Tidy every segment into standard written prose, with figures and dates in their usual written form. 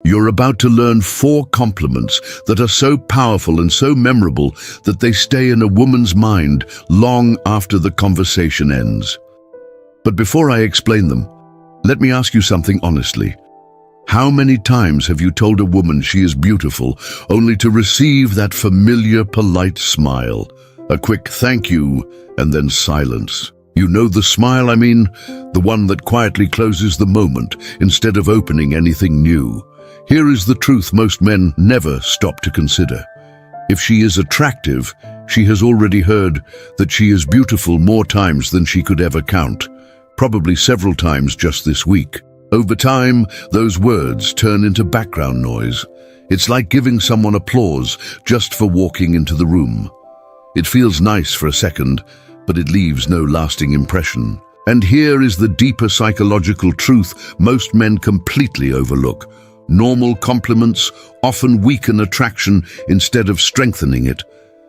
You're about to learn 4 compliments that are so powerful and so memorable that they stay in a woman's mind long after the conversation ends. But before I explain them, let me ask you something honestly. How many times have you told a woman she is beautiful only to receive that familiar, polite smile, a quick thank you, and then silence? You know the smile I mean, the one that quietly closes the moment instead of opening anything new. Here is the truth most men never stop to consider. If she is attractive, she has already heard that she is beautiful more times than she could ever count, probably several times just this week. Over time, those words turn into background noise. It's like giving someone applause just for walking into the room. It feels nice for a second, but it leaves no lasting impression. And here is the deeper psychological truth most men completely overlook. Normal compliments often weaken attraction instead of strengthening it.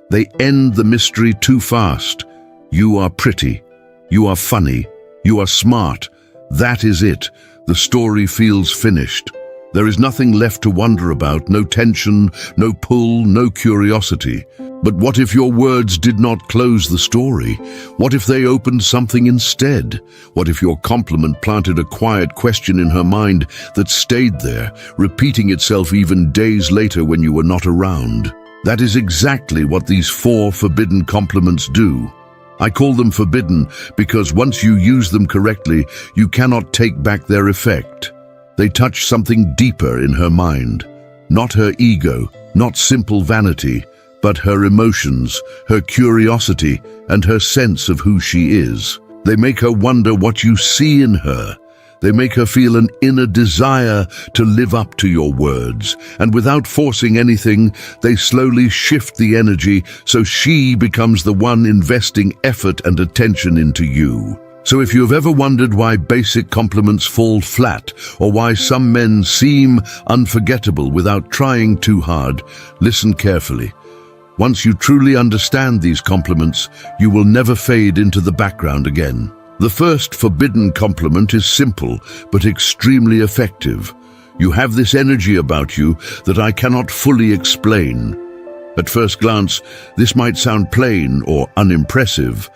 They end the mystery too fast. You are pretty. You are funny. You are smart. That is it. The story feels finished. There is nothing left to wonder about, no tension, no pull, no curiosity. But what if your words did not close the story? What if they opened something instead? What if your compliment planted a quiet question in her mind that stayed there, repeating itself even days later when you were not around? That is exactly what these 4 forbidden compliments do. I call them forbidden because once you use them correctly, you cannot take back their effect. They touch something deeper in her mind. Not her ego, not simple vanity, but her emotions, her curiosity, and her sense of who she is. They make her wonder what you see in her. They make her feel an inner desire to live up to your words, and without forcing anything, they slowly shift the energy so she becomes the one investing effort and attention into you. So if you've ever wondered why basic compliments fall flat, or why some men seem unforgettable without trying too hard, listen carefully. Once you truly understand these compliments, you will never fade into the background again. The first forbidden compliment is simple, but extremely effective. You have this energy about you that I cannot fully explain. At first glance, this might sound plain or unimpressive,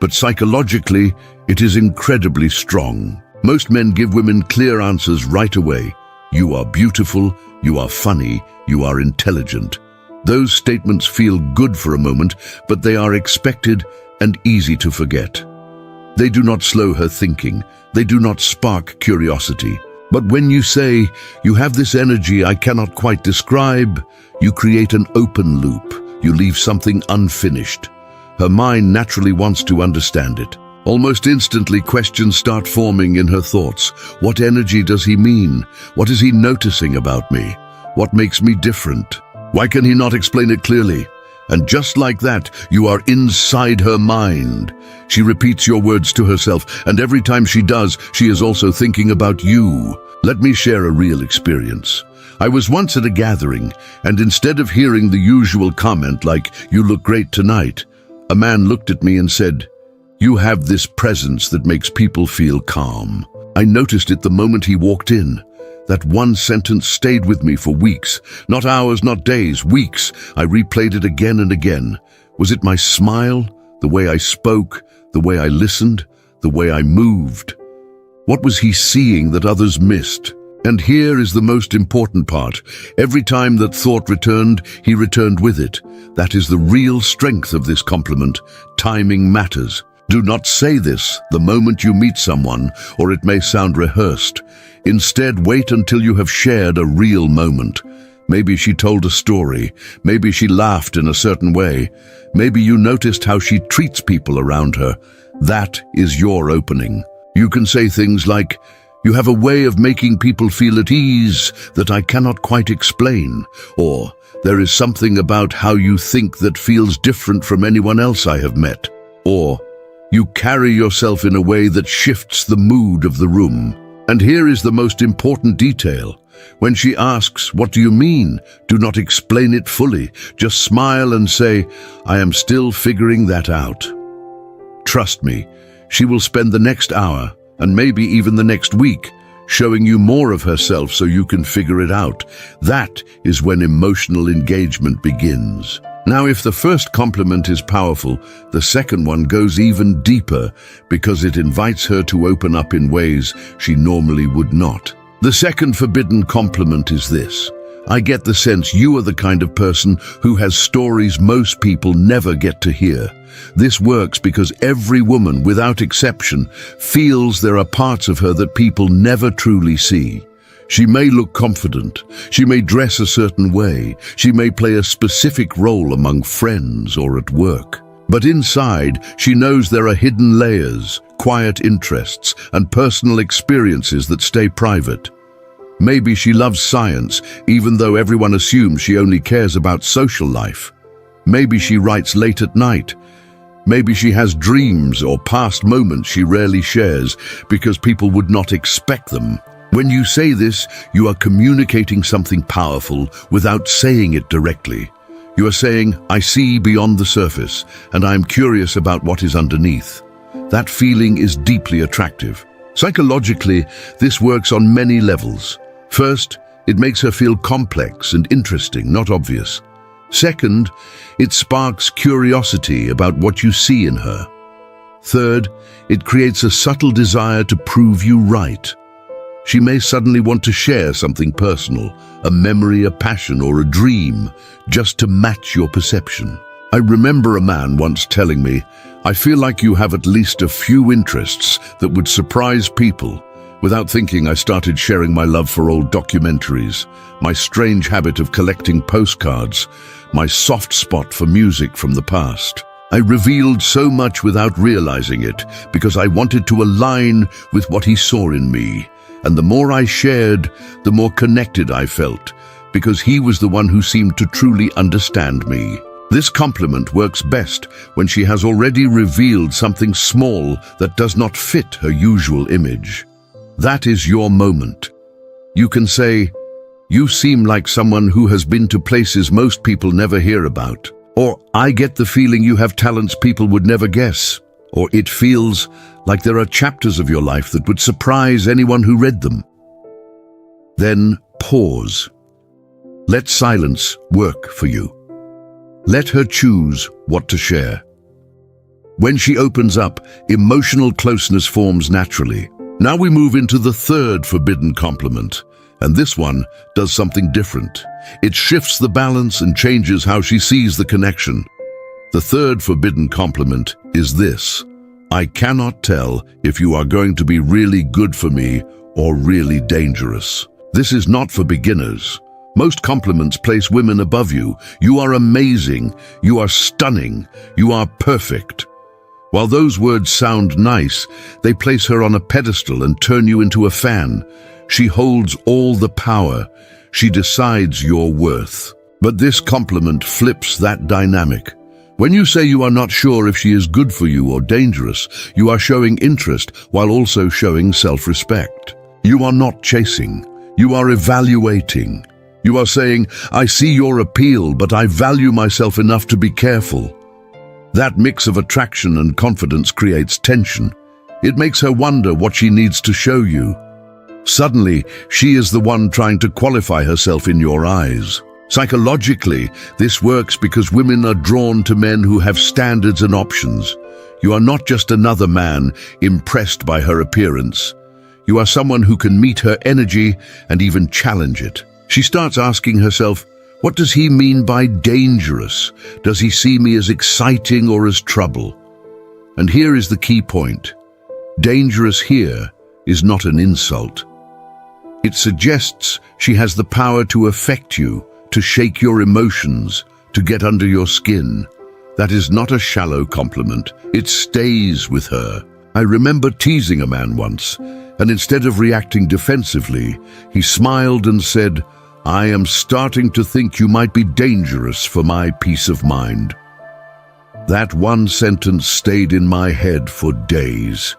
but psychologically, it is incredibly strong. Most men give women clear answers right away. You are beautiful, you are funny, you are intelligent. Those statements feel good for a moment, but they are expected and easy to forget. They do not slow her thinking. They do not spark curiosity. But when you say, you have this energy I cannot quite describe, you create an open loop. You leave something unfinished. Her mind naturally wants to understand it. Almost instantly, questions start forming in her thoughts. What energy does he mean? What is he noticing about me? What makes me different? Why can he not explain it clearly? And just like that, you are inside her mind. She repeats your words to herself, and every time she does, she is also thinking about you. Let me share a real experience. I was once at a gathering, and instead of hearing the usual comment like, "You look great tonight," a man looked at me and said, "You have this presence that makes people feel calm." I noticed it the moment he walked in. That one sentence stayed with me for weeks, not hours, not days, weeks. I replayed it again and again. Was it my smile, the way I spoke, the way I listened, the way I moved? What was he seeing that others missed? And here is the most important part. Every time that thought returned, he returned with it. That is the real strength of this compliment. Timing matters. Do not say this the moment you meet someone, or it may sound rehearsed. Instead, wait until you have shared a real moment. Maybe she told a story. Maybe she laughed in a certain way. Maybe you noticed how she treats people around her. That is your opening. You can say things like, "You have a way of making people feel at ease that I cannot quite explain," or "There is something about how you think that feels different from anyone else I have met," or "You carry yourself in a way that shifts the mood of the room." And here is the most important detail. When she asks, "What do you mean?" do not explain it fully. Just smile and say, "I am still figuring that out." Trust me, she will spend the next hour, and maybe even the next week, showing you more of herself so you can figure it out. That is when emotional engagement begins. Now, if the first compliment is powerful, the second one goes even deeper because it invites her to open up in ways she normally would not. The second forbidden compliment is this: I get the sense you are the kind of person who has stories most people never get to hear. This works because every woman, without exception, feels there are parts of her that people never truly see. She may look confident, she may dress a certain way, she may play a specific role among friends or at work. But inside, she knows there are hidden layers, quiet interests, and personal experiences that stay private. Maybe she loves science, even though everyone assumes she only cares about social life. Maybe she writes late at night. Maybe she has dreams or past moments she rarely shares because people would not expect them. When you say this, you are communicating something powerful without saying it directly. You are saying, I see beyond the surface, and I am curious about what is underneath. That feeling is deeply attractive. Psychologically, this works on many levels. First, it makes her feel complex and interesting, not obvious. Second, it sparks curiosity about what you see in her. Third, it creates a subtle desire to prove you right. She may suddenly want to share something personal, a memory, a passion, or a dream, just to match your perception. I remember a man once telling me, I feel like you have at least a few interests that would surprise people. Without thinking, I started sharing my love for old documentaries, my strange habit of collecting postcards, my soft spot for music from the past. I revealed so much without realizing it because I wanted to align with what he saw in me. And the more I shared, the more connected I felt, because he was the one who seemed to truly understand me. This compliment works best when she has already revealed something small that does not fit her usual image. That is your moment. You can say, you seem like someone who has been to places most people never hear about. Or, I get the feeling you have talents people would never guess. Or, it feels like there are chapters of your life that would surprise anyone who read them. Then pause. Let silence work for you. Let her choose what to share. When she opens up, emotional closeness forms naturally. Now we move into the third forbidden compliment, and this one does something different. It shifts the balance and changes how she sees the connection. The third forbidden compliment is this: I cannot tell if you are going to be really good for me or really dangerous. This is not for beginners. Most compliments place women above you. You are amazing. You are stunning. You are perfect. While those words sound nice, they place her on a pedestal and turn you into a fan. She holds all the power. She decides your worth. But this compliment flips that dynamic. When you say you are not sure if she is good for you or dangerous, you are showing interest while also showing self-respect. You are not chasing. You are evaluating. You are saying, I see your appeal, but I value myself enough to be careful. That mix of attraction and confidence creates tension. It makes her wonder what she needs to show you. Suddenly, she is the one trying to qualify herself in your eyes. Psychologically, this works because women are drawn to men who have standards and options. You are not just another man impressed by her appearance. You are someone who can meet her energy and even challenge it. She starts asking herself, what does he mean by dangerous? Does he see me as exciting or as trouble? And here is the key point. Dangerous here is not an insult. It suggests she has the power to affect you, to shake your emotions, to get under your skin. That is not a shallow compliment. It stays with her. I remember teasing a man once, and instead of reacting defensively, he smiled and said, I am starting to think you might be dangerous for my peace of mind. That one sentence stayed in my head for days.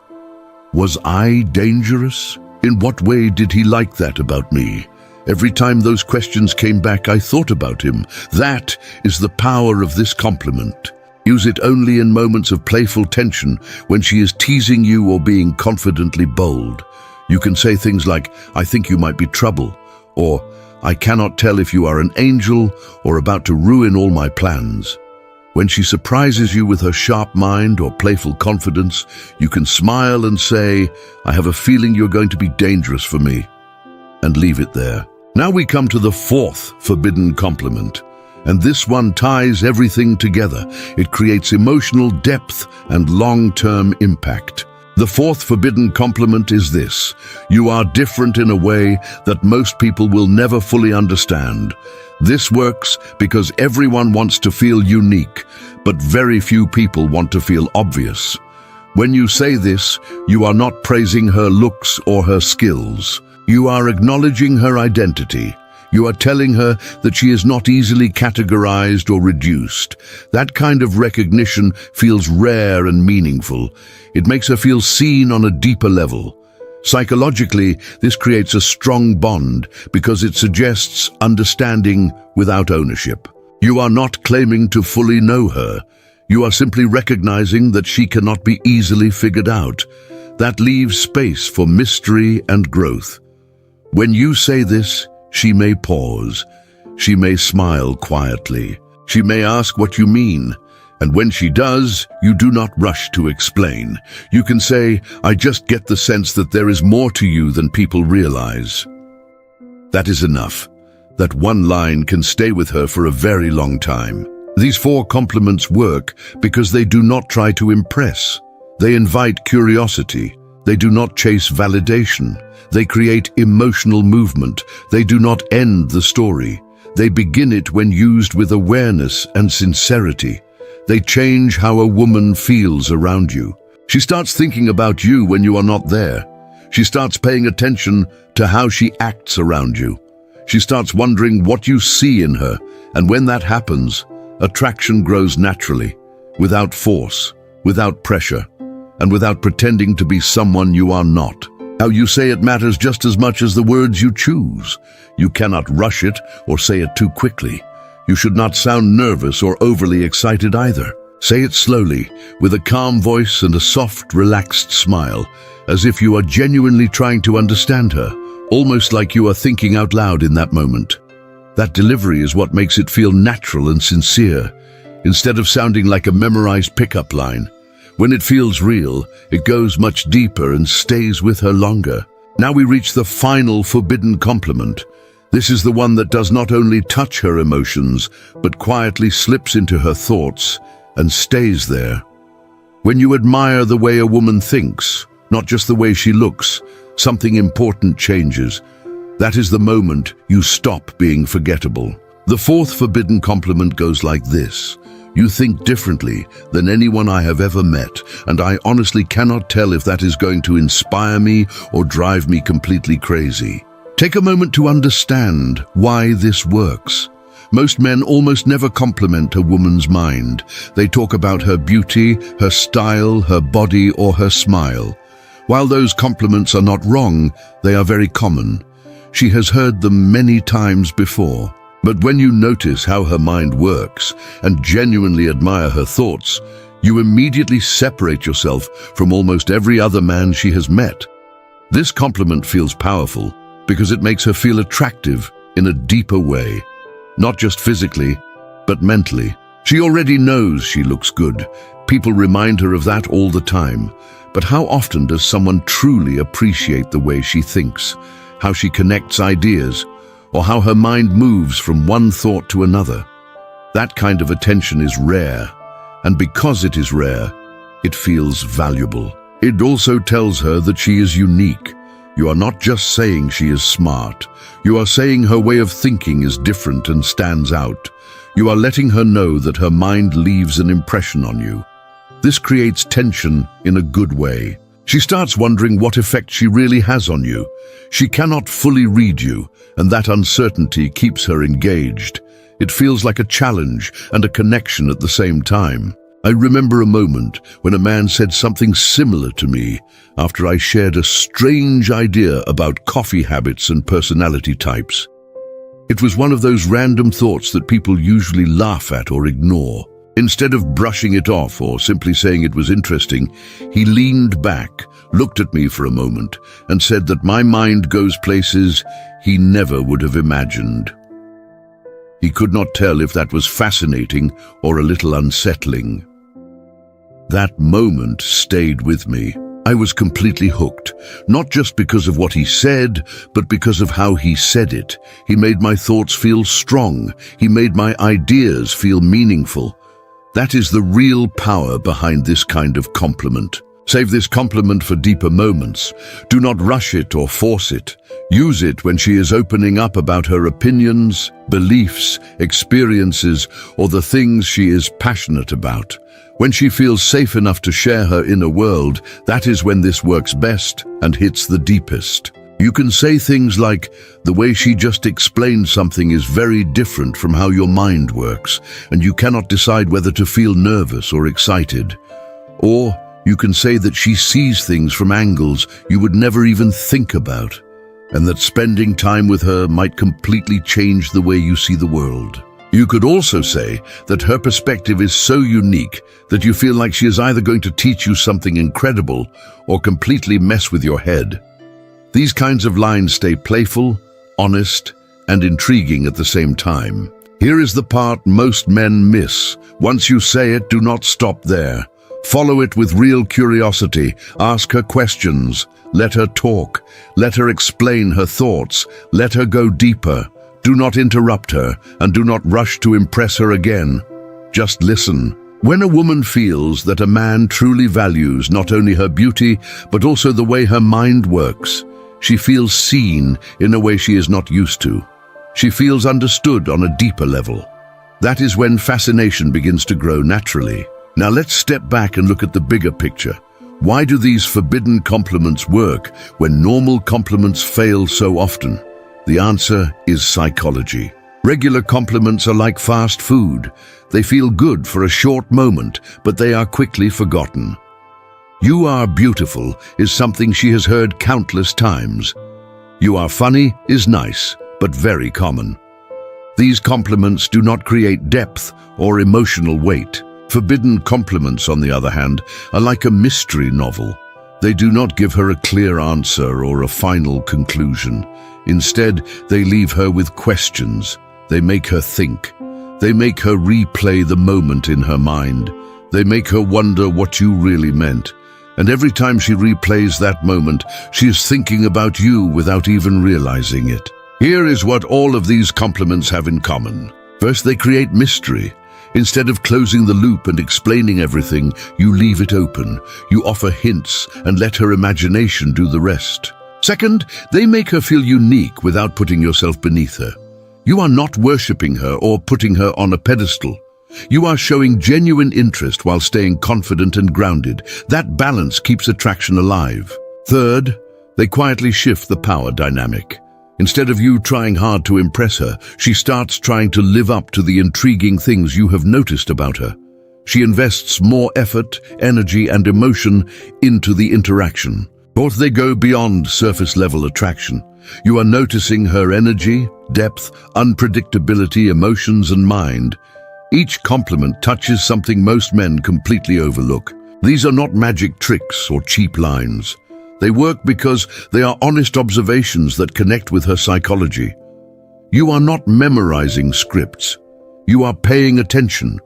Was I dangerous? In what way did he like that about me? Every time those questions came back, I thought about him. That is the power of this compliment. Use it only in moments of playful tension, when she is teasing you or being confidently bold. You can say things like, "I think you might be trouble," or "I cannot tell if you are an angel or about to ruin all my plans." When she surprises you with her sharp mind or playful confidence, you can smile and say, "I have a feeling you're going to be dangerous for me," and leave it there. Now we come to the fourth forbidden compliment, and this one ties everything together. It creates emotional depth and long-term impact. The fourth forbidden compliment is this: you are different in a way that most people will never fully understand. This works because everyone wants to feel unique, but very few people want to feel obvious. When you say this, you are not praising her looks or her skills. You are acknowledging her identity. You are telling her that she is not easily categorized or reduced. That kind of recognition feels rare and meaningful. It makes her feel seen on a deeper level. Psychologically, this creates a strong bond because it suggests understanding without ownership. You are not claiming to fully know her. You are simply recognizing that she cannot be easily figured out. That leaves space for mystery and growth. When you say this, she may pause. She may smile quietly. She may ask what you mean. And when she does, you do not rush to explain. You can say, "I just get the sense that there is more to you than people realize." That is enough. That one line can stay with her for a very long time. These four compliments work because they do not try to impress. They invite curiosity. They do not chase validation. They create emotional movement. They do not end the story. They begin it when used with awareness and sincerity. They change how a woman feels around you. She starts thinking about you when you are not there. She starts paying attention to how she acts around you. She starts wondering what you see in her, and when that happens, attraction grows naturally, without force, without pressure, and without pretending to be someone you are not. How you say it matters just as much as the words you choose. You cannot rush it or say it too quickly. You should not sound nervous or overly excited either. Say it slowly, with a calm voice and a soft, relaxed smile, as if you are genuinely trying to understand her, almost like you are thinking out loud in that moment. That delivery is what makes it feel natural and sincere, instead of sounding like a memorized pickup line. When it feels real, it goes much deeper and stays with her longer. Now we reach the final forbidden compliment. This is the one that does not only touch her emotions, but quietly slips into her thoughts and stays there. When you admire the way a woman thinks, not just the way she looks, something important changes. That is the moment you stop being forgettable. The fourth forbidden compliment goes like this: you think differently than anyone I have ever met, and I honestly cannot tell if that is going to inspire me or drive me completely crazy. Take a moment to understand why this works. Most men almost never compliment a woman's mind. They talk about her beauty, her style, her body, or her smile. While those compliments are not wrong, they are very common. She has heard them many times before. But when you notice how her mind works and genuinely admire her thoughts, you immediately separate yourself from almost every other man she has met. This compliment feels powerful because it makes her feel attractive in a deeper way, not just physically, but mentally. She already knows she looks good. People remind her of that all the time. But how often does someone truly appreciate the way she thinks, how she connects ideas, or how her mind moves from one thought to another? That kind of attention is rare, and because it is rare, it feels valuable. It also tells her that she is unique. You are not just saying she is smart. You are saying her way of thinking is different and stands out. You are letting her know that her mind leaves an impression on you. This creates tension in a good way. She starts wondering what effect she really has on you. She cannot fully read you, and that uncertainty keeps her engaged. It feels like a challenge and a connection at the same time. I remember a moment when a man said something similar to me after I shared a strange idea about coffee habits and personality types. It was one of those random thoughts that people usually laugh at or ignore. Instead of brushing it off or simply saying it was interesting, he leaned back, looked at me for a moment, and said that my mind goes places he never would have imagined. He could not tell if that was fascinating or a little unsettling. That moment stayed with me. I was completely hooked, not just because of what he said, but because of how he said it. He made my thoughts feel strong. He made my ideas feel meaningful. That is the real power behind this kind of compliment. Save this compliment for deeper moments. Do not rush it or force it. Use it when she is opening up about her opinions, beliefs, experiences, or the things she is passionate about. When she feels safe enough to share her inner world, that is when this works best and hits the deepest. You can say things like, "The way she just explained something is very different from how your mind works, and you cannot decide whether to feel nervous or excited." Or you can say that she sees things from angles you would never even think about, and that spending time with her might completely change the way you see the world. You could also say that her perspective is so unique that you feel like she is either going to teach you something incredible or completely mess with your head. These kinds of lines stay playful, honest, and intriguing at the same time. Here is the part most men miss. Once you say it, do not stop there. Follow it with real curiosity. Ask her questions. Let her talk. Let her explain her thoughts. Let her go deeper. Do not interrupt her, and do not rush to impress her again. Just listen. When a woman feels that a man truly values not only her beauty, but also the way her mind works, she feels seen in a way she is not used to. She feels understood on a deeper level. That is when fascination begins to grow naturally. Now let's step back and look at the bigger picture. Why do these forbidden compliments work when normal compliments fail so often? The answer is psychology. Regular compliments are like fast food. They feel good for a short moment, but they are quickly forgotten. "You are beautiful" is something she has heard countless times. "You are funny" is nice, but very common. These compliments do not create depth or emotional weight. Forbidden compliments, on the other hand, are like a mystery novel. They do not give her a clear answer or a final conclusion. Instead, they leave her with questions. They make her think. They make her replay the moment in her mind. They make her wonder what you really meant. And every time she replays that moment, she is thinking about you without even realizing it. Here is what all of these compliments have in common. First, they create mystery. Instead of closing the loop and explaining everything, you leave it open. You offer hints and let her imagination do the rest. Second, they make her feel unique without putting yourself beneath her. You are not worshipping her or putting her on a pedestal. You are showing genuine interest while staying confident and grounded. That balance keeps attraction alive. Third, they quietly shift the power dynamic. Instead of you trying hard to impress her, she starts trying to live up to the intriguing things you have noticed about her. She invests more effort, energy, and emotion into the interaction. Fourth, they go beyond surface-level attraction. You are noticing her energy, depth, unpredictability, emotions, and mind. Each compliment touches something most men completely overlook. These are not magic tricks or cheap lines. They work because they are honest observations that connect with her psychology. You are not memorizing scripts. You are paying attention.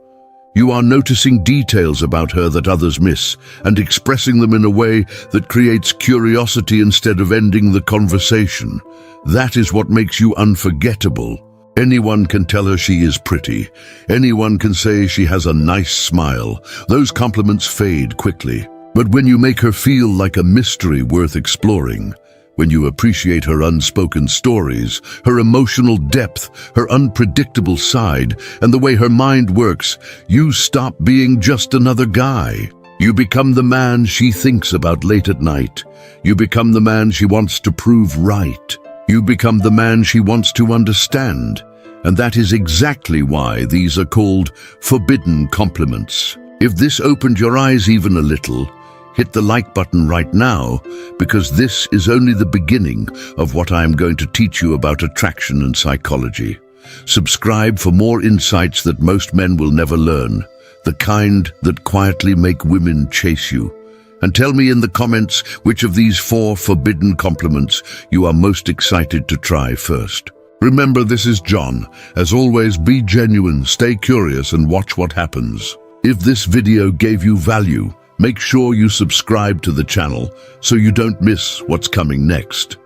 You are noticing details about her that others miss and expressing them in a way that creates curiosity instead of ending the conversation. That is what makes you unforgettable. Anyone can tell her she is pretty. Anyone can say she has a nice smile. Those compliments fade quickly. But when you make her feel like a mystery worth exploring, when you appreciate her unspoken stories, her emotional depth, her unpredictable side, and the way her mind works, you stop being just another guy. You become the man she thinks about late at night. You become the man she wants to prove right. You become the man she wants to understand. And that is exactly why these are called forbidden compliments. If this opened your eyes even a little, hit the like button right now, because this is only the beginning of what I am going to teach you about attraction and psychology. Subscribe for more insights that most men will never learn. the kind that quietly make women chase you. And tell me in the comments which of these 4 forbidden compliments you are most excited to try first. Remember, this is John. As always, be genuine, stay curious, and watch what happens. If this video gave you value, make sure you subscribe to the channel so you don't miss what's coming next.